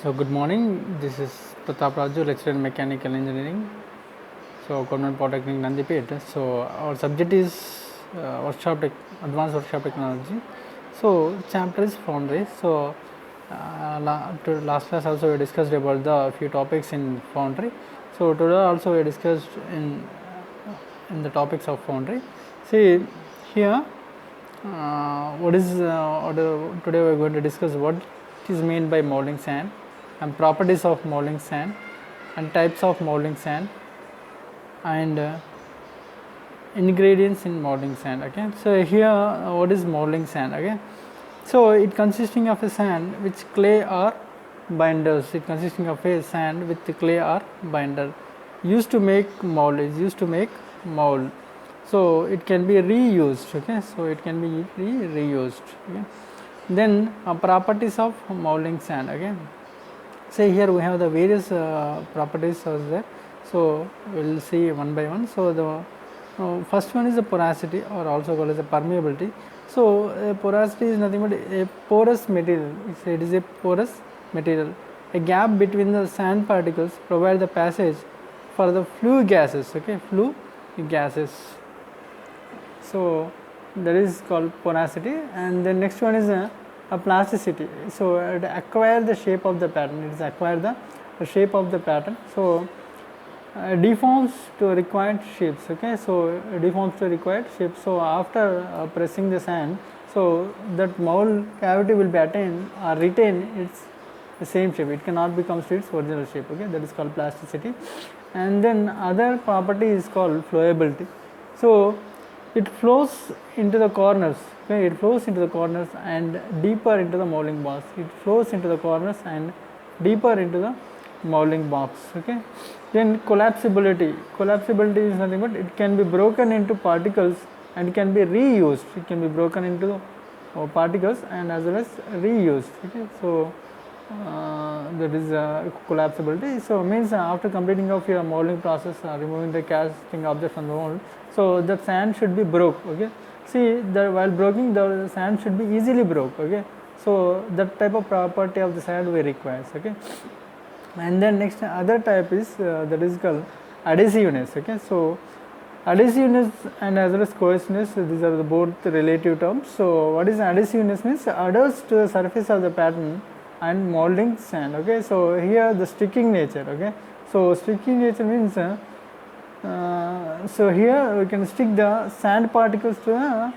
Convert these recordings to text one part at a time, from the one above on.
So good morning. This is Pratap Raju, lecturer in mechanical engineering. So Government Polytechnic Nandipet. So our subject is advanced workshop technology. So chapter is foundry. So last class also we discussed about the few topics in foundry. So today also we discussed in the topics of foundry. See here today we are going to discuss what is meant by molding sand and properties of molding sand and types of molding sand and ingredients in molding sand. Okay, so here what is molding sand? Okay, so it consisting of a sand which clay or binders. It consisting of a sand with the clay or binder used to make mold. Is used to make mold. So it can be reused. Okay, so it can be reused. Okay, then properties of molding sand. Okay, say here we have the various properties are there. So we will see one by one. So the first one is the porosity, or also called as the permeability. So porosity is nothing but a porous material. It is a porous material. A gap between the sand particles provide the passage for the flue gases. Okay, flue gases. So that is called porosity. And the next one is plasticity. So it acquire the shape of the pattern. It is acquire the shape of the pattern. So deforms to required shapes. Okay, so deforms to required shapes. So after pressing the sand, so that mold cavity will be attained or retain its the same shape. It cannot become to its original shape. Okay, that is called plasticity. And then other property is called flowability. So it flows into the corners. Okay, it flows into the corners and deeper into the molding box. It flows into the corners and deeper into the molding box. Okay, then collapsibility. Collapsibility is nothing but it can be broken into particles and can be reused. It can be broken into particles and as well as reused. Okay, so that is collapsibility. So means after completing of your molding process, removing the casting object from the mold, so the sand should be broke. Okay, see the while breaking the sand should be easily broke. Okay, so that type of property of the sand we requires. Okay, and then next other type is that is called adhesiveness. Okay, so adhesiveness and as well as cohesiveness, these are the both relative terms. So what is adhesiveness means adheres to the surface of the pattern and molding sand. Okay, so here the sticking nature. Okay, so sticking nature means so here we can stick the sand particles to the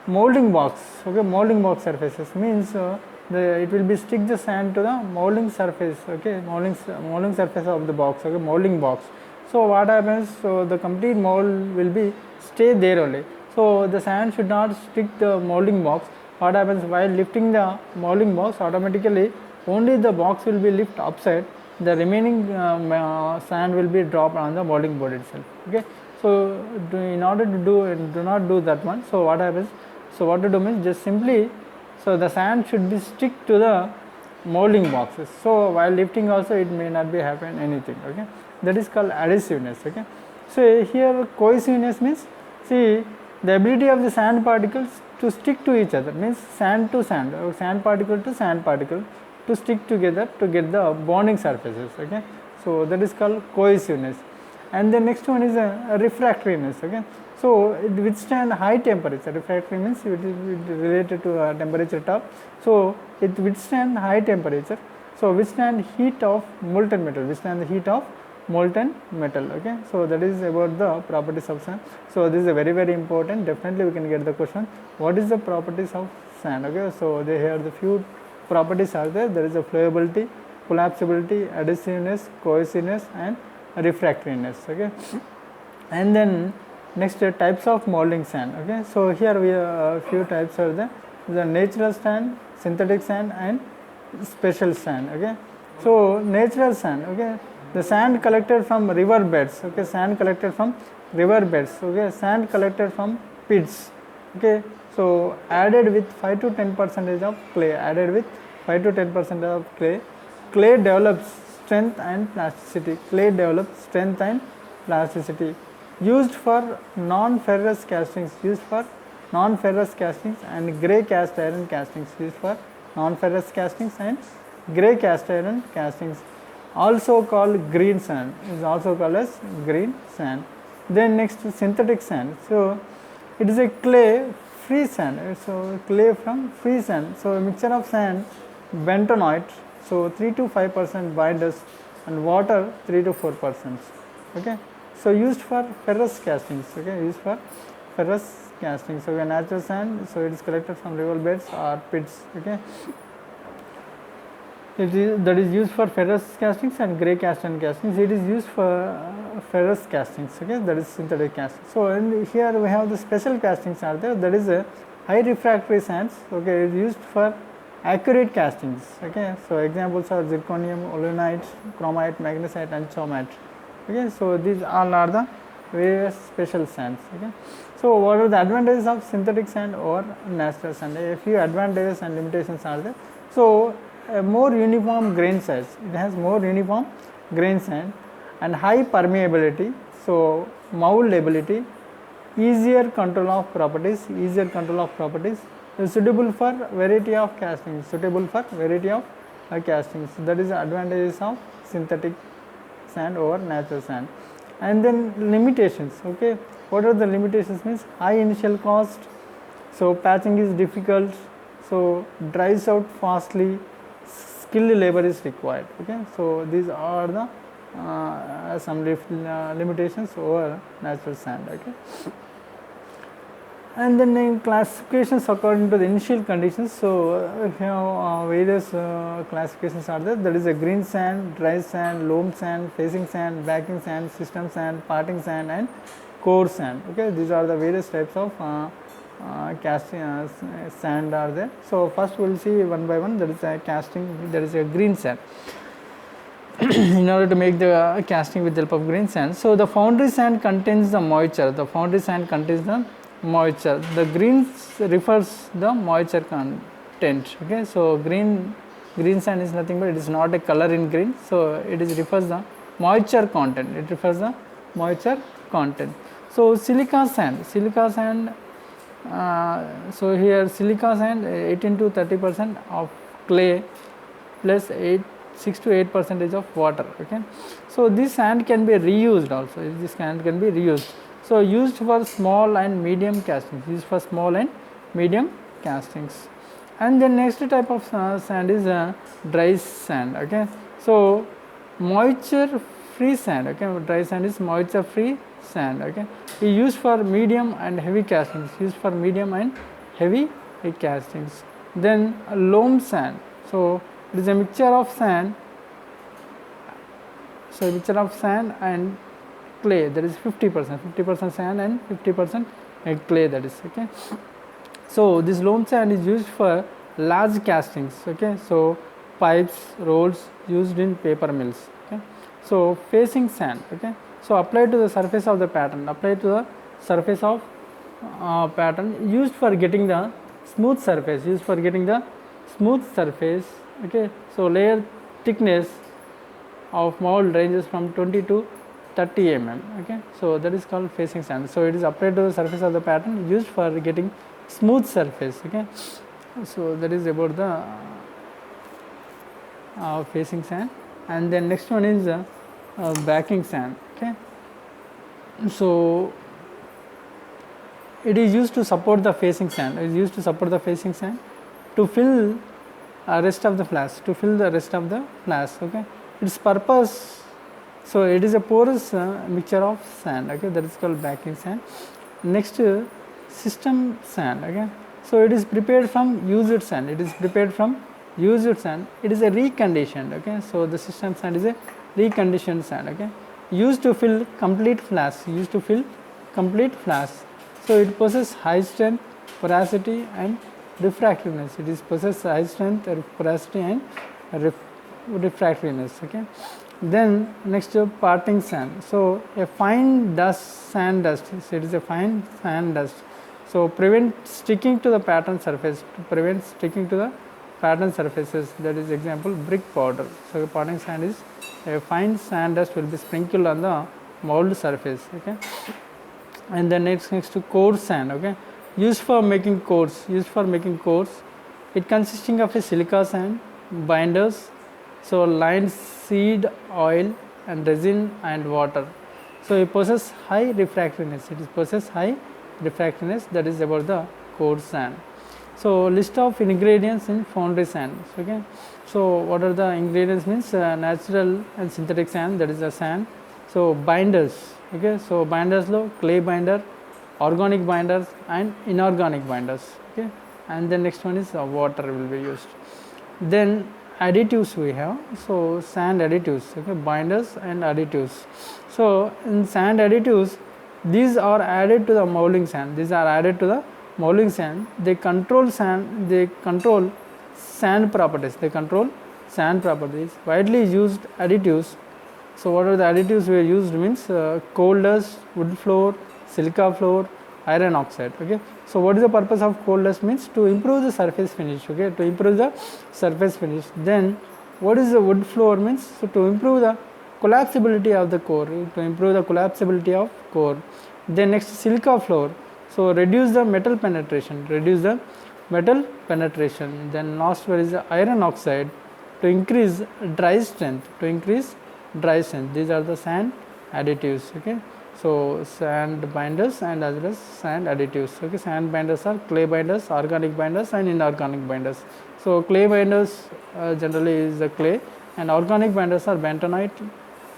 molding box. Okay, molding box surfaces means it will be stick the sand to the molding surface. Okay, molding surface of the box. Okay, molding box. So what happens? So the complete mold will be stay there only. So the sand should not stick the molding box. What happens while lifting the molding box? Automatically, only the box will be lift upside. The remaining sand will be dropped on the molding board itself. Okay. So in order to do not do that one. So what happens? So what to do means just simply. So the sand should be stick to the molding boxes. So while lifting also it may not be happen anything. Okay. That is called adhesiveness. Okay. So here cohesiveness means see the ability of the sand particles to stick to each other means sand to sand or sand particle to sand particle to stick together to get the bonding surfaces. Okay, so that is called cohesiveness. And the next one is a refractoriness. Okay, so it withstand high temperature. Refractory means it is related to temperature top. So it withstand high temperature. So withstand heat of molten metal. Withstand the heat of molten metal. Okay, so that is about the properties of sand. So this is a very important. Definitely we can get the question. What is the properties of sand? Okay, so they here the few properties are there. There is a flowability, collapsibility, adhesiveness, cohesiveness, and refractoriness. Okay, and then next types of molding sand. Okay, so here we have few types are there. The natural sand, synthetic sand, and special sand. Okay, so natural sand. Okay, the sand collected from river beds. Okay, sand collected from river beds. Okay, sand collected from pits. Okay, so added with 5 to 10% of clay. Added with 5 to 10% of clay. Clay develops strength and plasticity. Clay develops strength and plasticity. Used for non-ferrous castings. Used for non-ferrous castings and grey cast iron castings. Used for non-ferrous castings and Grey cast iron castings, also called green sand, is also called as green sand. Then next synthetic sand. So it is a clay free sand. So clay from free sand. So a mixture of sand, bentonite, so 3 to 5% binders, and water 3 to 4%. Okay. So used for ferrous castings. Okay, used for ferrous casting. So a natural sand, so it is collected from river beds or pits. Okay, that is used for ferrous castings and grey cast iron castings. It is used for ferrous castings. Okay, that is synthetic casting. So and here we have the special castings are there. That is a high refractory sands. Okay, it is used for accurate castings. Okay, so examples are zirconium, alunite, chromite, magnesite, and chromite. Okay, so these all are the various special sands. Okay, so what are the advantages of synthetic sand over natural sand? A few advantages and limitations are there. So a more uniform grain size, it has more uniform grain sand and high permeability, so moldability, easier control of properties, is suitable for variety of castings, that is the advantages of synthetic sand over natural sand. And then limitations. Okay, what are the limitations? Means high initial cost, so patching is difficult, so dries out fastly, skilled labor is required. Okay, so these are the some limitations over natural sand. Okay, and then in classifications according to the initial conditions. So various classifications are there. That is a green sand, dry sand, loam sand, facing sand, backing sand, system sand, parting sand, and core sand. Okay, these are the various types of casting sand are there. So first we will see one by one. That is a casting, that is a green sand. In order to make the casting with the help of green sand, so the foundry sand contains the moisture. The green refers the moisture content. Okay, so green sand is nothing but it is not a color in green, so it is refers the moisture content. So silica sand, so here silica sand 18 to 30% of clay plus 6 to 8% of water. Okay, so this sand can be reused also. So used for small and medium castings. And then next type of sand is dry sand. Okay, so moisture free sand. Okay, dry sand is moisture free sand. Okay, is used for medium and heavy castings. Then loam sand. So it is a mixture of sand. And clay, that is 50% sand and 50% clay, that is. Okay, so this loam sand is used for large castings. Okay, so pipes, rolls used in paper mills. Okay, so facing sand. Okay, so applied to the surface of the pattern, used for getting the smooth surface. Okay, so layer thickness of mold ranges from 20 to 30 mm. Okay, so that is called facing sand. So it is applied to the surface of the pattern, used for getting smooth surface. Okay, so that is about the facing sand. And then next one is backing sand. Okay, so it is used to support the facing sand. To fill rest of the flask. Okay, its purpose. So it is a porous mixture of sand. Okay, that is called backing sand. Next, system sand. Okay, so it is prepared from used sand. It is a reconditioned. Okay, so the system sand is a reconditioned sand. Okay, used to fill complete flasks. So it possesses high strength, porosity, and refractoriness. Okay, then next parting sand. So a fine sand dust. So prevent sticking to the pattern surface. That is example brick powder. So parting sand is a fine sand dust will be sprinkled on the mold surface. Okay, and then next to coarse sand. Okay, used for making coats. It consisting of a silica sand, binders, so linseed oil and resin and water. So it possesses high refractoriness. It possesses high refractoriness. That is about the coarse sand. So list of ingredients in foundry sand. Okay. So what are the ingredients? Means natural and synthetic sand. That is the sand. So binders. Okay. So binders lo clay binder, organic binders and inorganic binders. Okay. And then next one is water will be used. Then additives we have. So sand additives. Okay. Binders and additives. So in sand additives, these are added to the molding sand. These are added to the molding sand. They control sand. They control sand properties. They control sand properties. Widely used additives. So what are the additives we used? Means coal dust, wood flour, silica flour, iron oxide. Okay. So what is the purpose of coal dust? Means to improve the surface finish. Okay. To improve the surface finish. Then what is the wood flour? Means so to improve the collapsibility of the core. To improve the collapsibility of core. Then next silica flour. So reduce the metal penetration. Reduce the metal penetration. Then last one is the iron oxide to increase dry strength. To increase dry strength. These are the sand additives. Okay. So sand binders and as well as sand additives. Okay. Sand binders are clay binders, organic binders and inorganic binders. So clay binders generally is the clay, and organic binders are bentonite,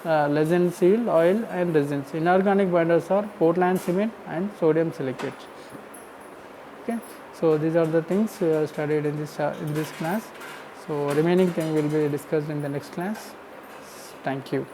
linseed oil and resins. Inorganic binders are Portland cement and sodium silicate. Okay. So these are the things we have studied in this class. So remaining thing will be discussed in the next class. Thank you.